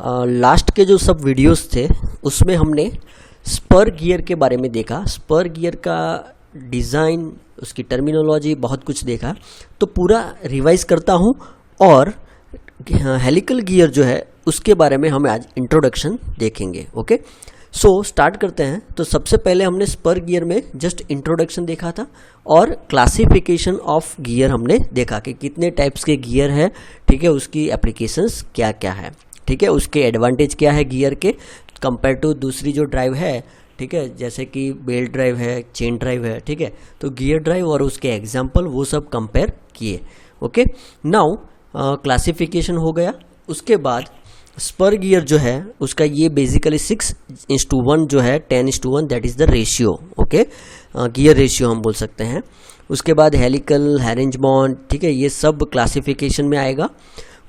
Last के जो सब वीडियोस थे उसमें हमने स्पर गियर के बारे में देखा, स्पर गियर का डिज़ाइन, उसकी टर्मिनोलॉजी, बहुत कुछ देखा। तो पूरा रिवाइज करता हूँ और हेलिकल गियर जो है उसके बारे में हम आज इंट्रोडक्शन देखेंगे। ओके, सो स्टार्ट करते हैं। तो सबसे पहले हमने स्पर गियर में जस्ट इंट्रोडक्शन देखा था और क्लासिफिकेशन ऑफ गियर हमने देखा कि कितने टाइप्स के गियर है, ठीक है, उसकी एप्लीकेशंस क्या क्या है, ठीक है, उसके एडवांटेज क्या है गियर के कंपेयर टू दूसरी जो ड्राइव है, ठीक है, जैसे कि बेल्ट ड्राइव है, चेन ड्राइव है, ठीक है। तो गियर ड्राइव और उसके एग्जाम्पल वो सब कंपेयर किए। ओके, नाउ क्लासिफिकेशन हो गया। उसके बाद स्पर गियर जो है उसका ये बेसिकली 6:1 जो है 10:1 that is the ratio. Okay, gear ratio हम बोल सकते हैं। उसके बाद हेलिकल, हैरिंजबॉन्ड, ठीक है, ये सब क्लासिफिकेशन में आएगा।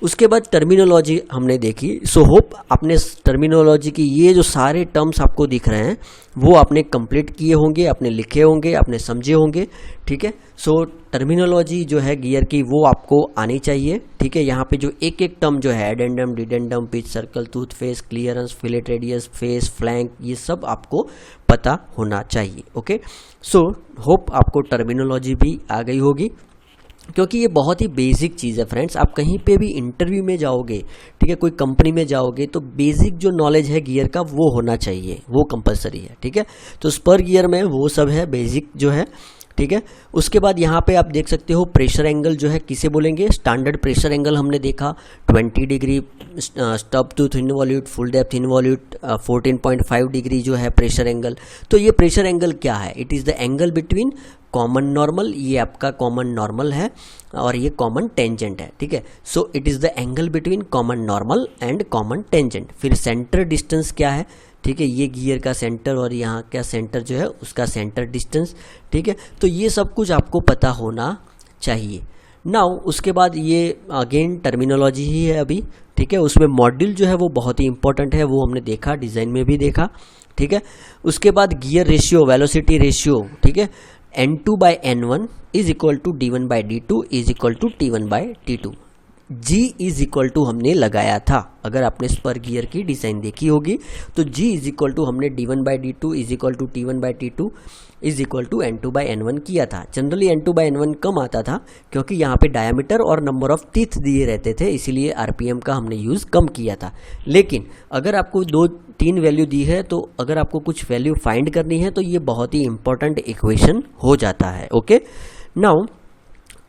उसके बाद टर्मिनोलॉजी हमने देखी। सो होप आपने टर्मिनोलॉजी की ये जो सारे टर्म्स आपको दिख रहे हैं वो आपने कंप्लीट किए होंगे, आपने लिखे होंगे, आपने समझे होंगे, ठीक है। सो टर्मिनोलॉजी जो है गियर की वो आपको आनी चाहिए, ठीक है। यहाँ पे जो एक एक टर्म जो है addendum, dedendum, pitch circle, tooth face, clearance, fillet radius, face, flank, ये सब आपको पता होना चाहिए। ओके, सो होप आपको टर्मिनोलॉजी भी आ गई होगी, क्योंकि ये बहुत ही बेसिक चीज़ है फ्रेंड्स। आप कहीं पे भी इंटरव्यू में जाओगे, ठीक है, कोई कंपनी में जाओगे तो बेसिक जो नॉलेज है गियर का वो होना चाहिए, वो कंपलसरी है, ठीक है। तो स्पर गियर में वो सब है बेसिक जो है, ठीक है। उसके बाद यहाँ पे आप देख सकते हो प्रेशर एंगल जो है किसे बोलेंगे, स्टैंडर्ड प्रेशर एंगल हमने देखा 20 degree, stub tooth involute, full depth involute 14.5 degree जो है प्रेशर एंगल। तो ये प्रेशर एंगल क्या है? It is the angle between common normal, ये आपका कॉमन नॉर्मल है और ये कॉमन टेंजेंट है, ठीक है। So it is the angle between common normal and common tangent. फिर सेंटर डिस्टेंस क्या है, ठीक है, ये गियर का सेंटर और यहाँ का सेंटर जो है उसका सेंटर डिस्टेंस, ठीक है। तो ये सब कुछ आपको पता होना चाहिए। नाउ उसके बाद ये अगेन टर्मिनोलॉजी ही है अभी, ठीक है। उसमें मॉड्यूल जो है वो बहुत ही इंपॉर्टेंट है, वो हमने देखा, डिज़ाइन में भी देखा, ठीक है। उसके बाद गियर रेशियो, वेलोसिटी रेशियो, ठीक है, N2/N1 is equal to D1/D2 is equal to T1/T2। G is equal to हमने लगाया था, अगर आपने स्पर गियर की डिज़ाइन देखी होगी तो G इज इक्वल टू हमने D1/D2 is equal to T1/T2 is equal to N2/N1 किया था। जनरली N2/N1 कम आता था क्योंकि यहाँ पे डायमीटर और नंबर ऑफ टीथ दिए रहते थे, इसीलिए RPM का हमने यूज़ कम किया था। लेकिन अगर आपको 2-3 वैल्यू दी है तो अगर आपको कुछ वैल्यू फाइंड करनी है तो ये बहुत ही इंपॉर्टेंट इक्वेशन हो जाता है। Okay, now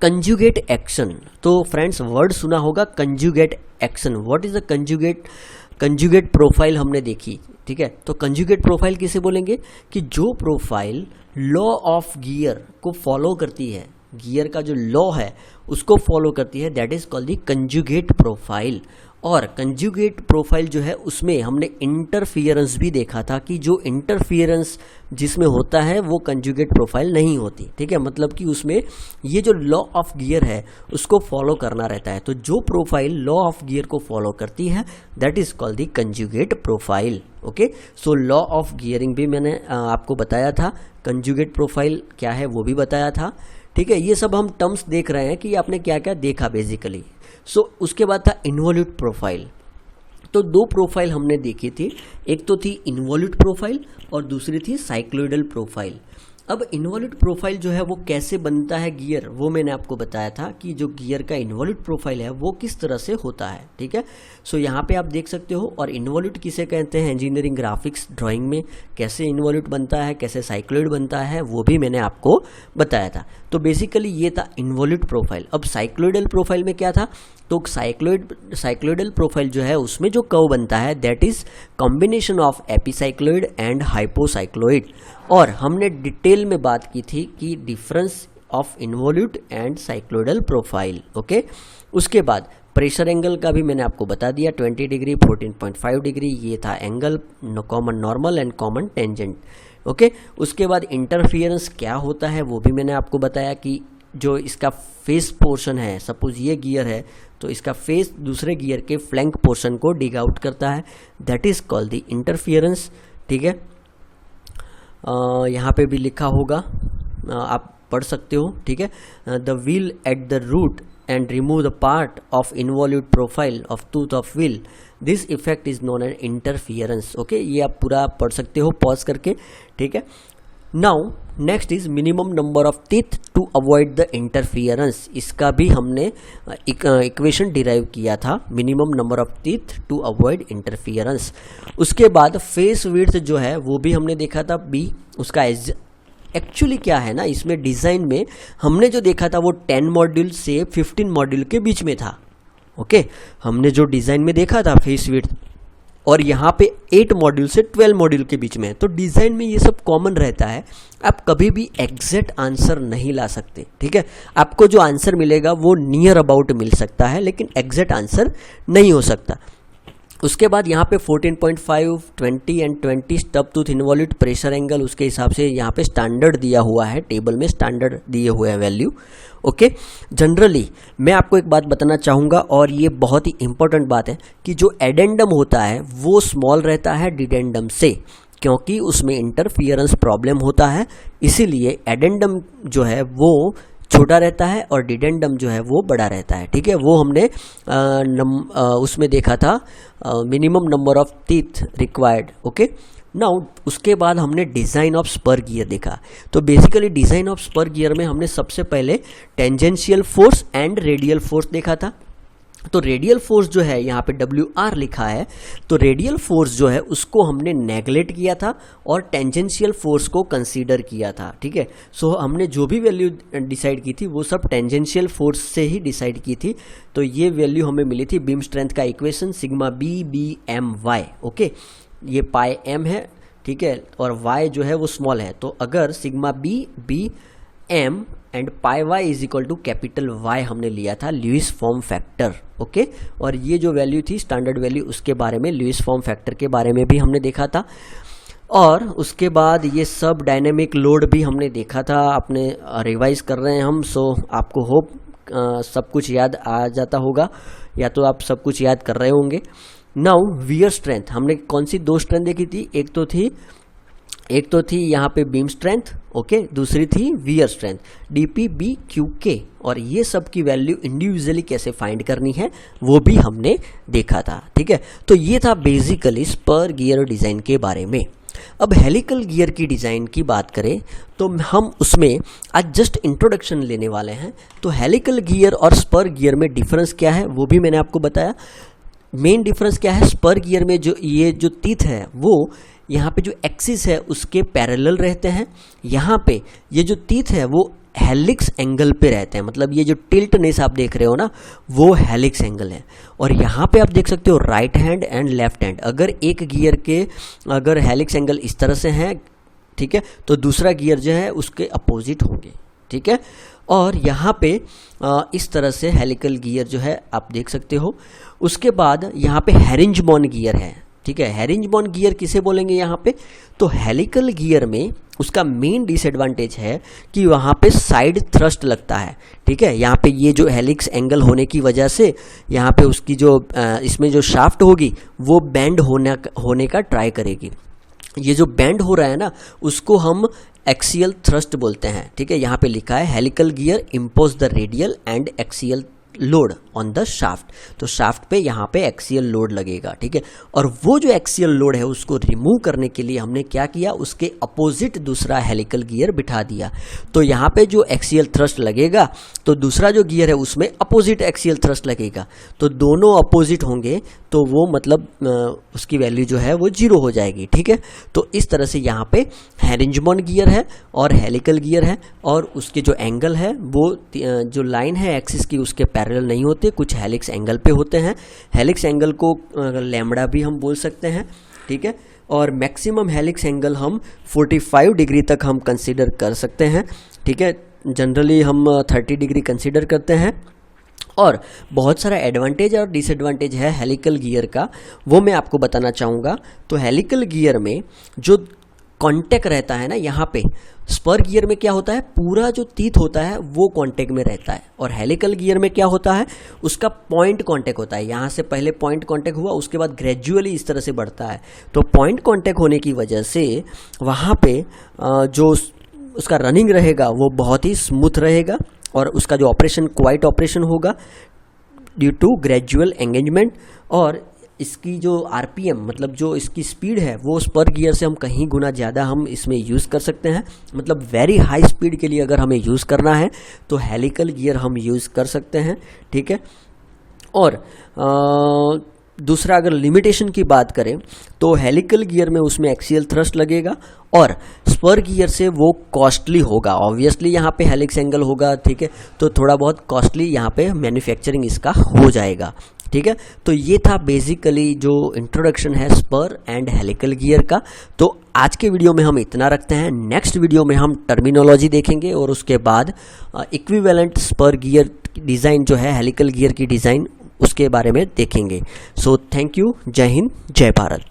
conjugate action. तो फ्रेंड्स वर्ड सुना होगा conjugate action. What is the conjugate profile हमने देखी, ठीक है। तो कंजुगेट प्रोफाइल किसे बोलेंगे कि जो प्रोफाइल लॉ ऑफ गियर को फॉलो करती है, गियर का जो लॉ है उसको फॉलो करती है, that is called the conjugate profile. और कंजुगेट प्रोफाइल जो है उसमें हमने इंटरफियरेंस भी देखा था कि जो इंटरफियरेंस जिसमें होता है वो कंजुगेट प्रोफाइल नहीं होती, ठीक है। मतलब कि उसमें ये जो लॉ ऑफ गियर है उसको फॉलो करना रहता है। तो जो प्रोफाइल लॉ ऑफ गियर को फॉलो करती है that is called the conjugate profile. Okay, so law of gearing भी मैंने आपको बताया था, कंजुगेट प्रोफाइल क्या है वो भी बताया था, ठीक है। ये सब हम टर्म्स देख रहे हैं कि आपने क्या क्या देखा बेसिकली। सो उसके बाद था इन्वॉल्यूट प्रोफाइल। तो 2 प्रोफाइल हमने देखी थी, एक तो थी इन्वॉल्यूट प्रोफाइल और दूसरी थी साइक्लोइडल प्रोफाइल। अब इन्वॉल्यूट प्रोफाइल जो है वो कैसे बनता है गियर, वो मैंने आपको बताया था कि जो गियर का इन्वॉल्यूट प्रोफाइल है वो किस तरह से होता है, ठीक है। सो यहाँ पे आप देख सकते हो। और इन्वॉल्यूट किसे कहते हैं, इंजीनियरिंग ग्राफिक्स ड्राइंग में कैसे इन्वॉल्यूट बनता है, कैसे साइक्लोइड बनता है, वो भी मैंने आपको बताया था। तो बेसिकली ये था इन्वॉल्यूट प्रोफाइल। अब साइक्लोइडल प्रोफाइल में क्या था, तो साइक्लोइडल प्रोफाइल जो है उसमें जो कर्व बनता है that is combination of epicycloid and hypocycloid. और हमने डिटेल में बात की थी कि difference of involute and cycloidal profile. Okay, उसके बाद प्रेशर एंगल का भी मैंने आपको बता दिया, 20 डिग्री, 14.5 डिग्री, ये था angle, common normal and common tangent. Okay, उसके बाद इंटरफियरेंस क्या होता है वो भी मैंने आपको बताया कि जो इसका फेस पोर्शन है, सपोज ये गियर है तो इसका फेस दूसरे गियर के फ्लैंक पोर्शन को डिग आउट करता है, that is called the interference, ठीक है। यहाँ पे भी लिखा होगा, आप पढ़ सकते हो, ठीक है। The wheel at the root and remove the part of involute profile of tooth of wheel. This effect is known as interference. Okay, ये आप पूरा पढ़ सकते हो पॉज करके, ठीक है. Now next is minimum number of teeth to avoid the interference. इसका भी हमने इक्वेशन डिराइव किया था, minimum number of teeth to avoid interference. उसके बाद फेस विड्थ जो है वो भी हमने देखा था बी. उसका एक्चुअली क्या है ना, इसमें डिज़ाइन में हमने जो देखा था वो 10 मॉड्यूल से 15 मॉड्यूल के बीच में था. ओके, हमने जो डिज़ाइन में देखा था फेस विड्थ, और यहाँ पे 8 मॉड्यूल से 12 मॉड्यूल के बीच में. तो डिज़ाइन में ये सब कॉमन रहता है. आप कभी भी एग्जैक्ट आंसर नहीं ला सकते, ठीक है. आपको जो आंसर मिलेगा वो नियर अबाउट मिल सकता है, लेकिन एग्जैक्ट आंसर नहीं हो सकता. उसके बाद यहाँ पे 14.5, 20 and 20 stub tooth involute pressure angle, उसके हिसाब से यहाँ पे स्टैंडर्ड दिया हुआ है, टेबल में स्टैंडर्ड दिए हुए हैं वैल्यू. ओके, जनरली मैं आपको एक बात बताना चाहूँगा, और ये बहुत ही इंपॉर्टेंट बात है कि जो एडेंडम होता है वो स्मॉल रहता है डिडेंडम से, क्योंकि उसमें इंटरफियरेंस प्रॉब्लम होता है. इसीलिए एडेंडम जो है वो छोटा रहता है और डिडेंडम जो है वो बड़ा रहता है, ठीक है. वो हमने उसमें देखा था minimum number of teeth required. Okay, now उसके बाद हमने डिज़ाइन ऑफ स्पर गियर देखा. तो basically design of spur gear में हमने सबसे पहले tangential force and radial force देखा था. तो रेडियल फोर्स जो है यहाँ पे WR लिखा है, तो रेडियल फोर्स जो है उसको हमने नेगलेक्ट किया था और टेंजेंशियल फोर्स को कंसीडर किया था, ठीक है. सो हमने जो भी वैल्यू डिसाइड की थी वो सब टेंजेंशियल फोर्स से ही डिसाइड की थी. तो ये वैल्यू हमें मिली थी बीम स्ट्रेंथ का इक्वेशन सिग्मा BBMY. ओके, ये पाई m है, ठीक है, और y जो है वो स्मॉल है. तो अगर sigma BBM and pi y is equal to capital Y हमने लिया था लुईस फॉर्म फैक्टर. ओके, और ये जो वैल्यू थी स्टैंडर्ड वैल्यू, उसके बारे में लुईस फॉर्म फैक्टर के बारे में भी हमने देखा था. और उसके बाद ये सब डायनेमिक लोड भी हमने देखा था. अपने रिवाइज कर रहे हैं हम, सो आपको होप सब कुछ याद आ जाता होगा, या तो आप सब कुछ याद कर रहे होंगे. नाउ वियर स्ट्रेंथ, हमने कौन सी 2 स्ट्रेंथ देखी थी, एक तो थी यहाँ पे बीम स्ट्रेंथ, ओके, दूसरी थी वियर स्ट्रेंथ DPBQK. और ये सब की वैल्यू इंडिविजुअली कैसे फाइंड करनी है वो भी हमने देखा था, ठीक है. तो ये था बेसिकली स्पर गियर डिज़ाइन के बारे में. अब हेलिकल गियर की डिज़ाइन की बात करें तो हम उसमें आज जस्ट इंट्रोडक्शन लेने वाले हैं. तो हेलिकल गियर और स्पर गियर में डिफरेंस क्या है वो भी मैंने आपको बताया. मेन डिफरेंस क्या है, स्पर गियर में जो ये जो टीथ है वो यहाँ पे जो एक्सिस है उसके पैरेलल रहते हैं. यहाँ पे ये जो टीथ है वो हेलिक्स एंगल पे रहते हैं, मतलब ये जो टिल्टनेस आप देख रहे हो ना वो हेलिक्स एंगल है. और यहाँ पे आप देख सकते हो right hand and left hand, अगर एक गियर के अगर हेलिक्स एंगल इस तरह से हैं, ठीक है, तो दूसरा गियर जो है उसके अपोजिट होंगे, ठीक है. और यहाँ पे इस तरह से हेलिकल गियर जो है आप देख सकते हो. उसके बाद यहाँ पे हेरिंजबॉन गियर है, ठीक है. हेरिंजबॉन गियर किसे बोलेंगे यहाँ पे, तो हेलिकल गियर में उसका मेन डिसएडवांटेज है कि वहाँ पे साइड थ्रस्ट लगता है, ठीक है. यहाँ पे ये जो हेलिक्स एंगल होने की वजह से यहाँ पे उसकी जो इसमें जो शाफ्ट होगी वो बेंड होने का ट्राई करेगी. ये जो बेंड हो रहा है ना उसको हम एक्सियल थ्रस्ट बोलते हैं, ठीक है. यहाँ पे लिखा है helical gear impose the radial and axial load on the shaft. तो शाफ्ट पे यहाँ पे एक्सियल लोड लगेगा, ठीक है. और वो जो एक्सियल लोड है उसको रिमूव करने के लिए हमने क्या किया, उसके अपोजिट दूसरा हेलिकल गियर बिठा दिया. तो यहाँ पे जो एक्सियल थ्रस्ट लगेगा तो दूसरा जो गियर है उसमें अपोजिट एक्सियल थ्रस्ट लगेगा. तो दोनों अपोजिट होंगे तो वो मतलब उसकी वैल्यू जो है वो 0 हो जाएगी, ठीक है. तो इस तरह से यहाँ पे हेरिंजबॉन गियर है और हेलिकल गियर है, और उसके जो एंगल है वो जो लाइन है एक्सिस की उसके पैरेलल नहीं होते, कुछ हेलिक्स एंगल पे होते हैं. हेलिक्स एंगल को लैम्बडा भी हम बोल सकते हैं, ठीक है. और मैक्सिमम हेलिक्स एंगल हम 45 डिग्री तक हम कंसीडर कर सकते हैं, ठीक है. जनरली हम 30 डिग्री कंसीडर करते हैं. और बहुत सारा एडवांटेज और डिसएडवांटेज है हेलिकल गियर का, वो मैं आपको बताना चाहूँगा. तो हेलिकल गियर में जो कांटेक्ट रहता है ना, यहाँ पे स्पर गियर में क्या होता है, पूरा जो टीथ होता है वो कांटेक्ट में रहता है. और हेलिकल गियर में क्या होता है, उसका पॉइंट कांटेक्ट होता है. यहाँ से पहले पॉइंट कांटेक्ट हुआ, उसके बाद ग्रेजुअली इस तरह से बढ़ता है. तो पॉइंट कांटेक्ट होने की वजह से वहाँ पे जो उसका रनिंग रहेगा वो बहुत ही स्मूथ रहेगा, और उसका जो ऑपरेशन क्वाइट ऑपरेशन होगा ड्यू टू ग्रेजुअल एंगेजमेंट। और इसकी जो आरपीएम मतलब जो इसकी स्पीड है वो स्पर गियर से हम कहीं गुना ज़्यादा हम इसमें यूज़ कर सकते हैं। मतलब वेरी हाई स्पीड के लिए अगर हमें यूज़ करना है तो हेलिकल गियर हम यूज़ कर सकते हैं, ठीक है। और दूसरा अगर लिमिटेशन की बात करें तो हेलिकल गियर में उसमें एक्सियल थ्रस्ट लगेगा और स्पर गियर से वो कॉस्टली होगा। ऑब्वियसली यहाँ पे हेलिक्स एंगल होगा, ठीक है, तो थोड़ा बहुत कॉस्टली यहाँ पे मैन्युफैक्चरिंग इसका हो जाएगा, ठीक है। तो ये था बेसिकली जो इंट्रोडक्शन है स्पर एंड हेलिकल गियर का। तो आज के वीडियो में हम इतना रखते हैं। नेक्स्ट वीडियो में हम टर्मिनोलॉजी देखेंगे और उसके बाद इक्विवेलेंट स्पर गियर डिज़ाइन जो है हेलिकल गियर की डिज़ाइन उसके बारे में देखेंगे। सो थैंक यू, जय हिंद, जय भारत।